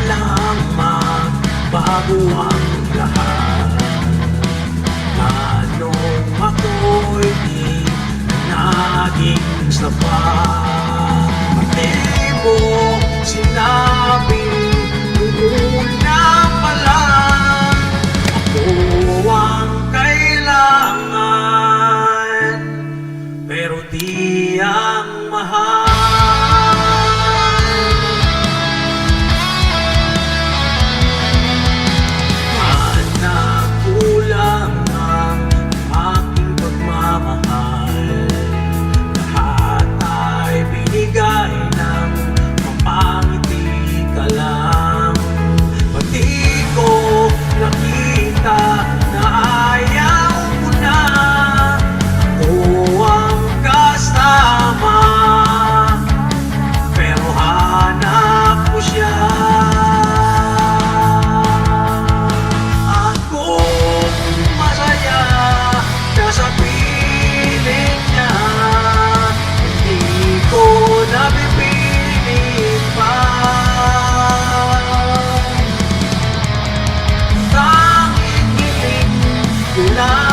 lang magbago ang lahat. Tanong ako'y di naging sapat. Pati mo sinabing una pa lang ako ang kailangan, pero di ang mahal. Nagkulang ang aking pagmamahal. Lahat ay binigay ng mapangiti ka lang. Pati ko nakita na ayaw mo na ako ang kasama, pero hanap mo siya. Sa piling niya, hindi ko napipilit pa. Tanging hiling ko lang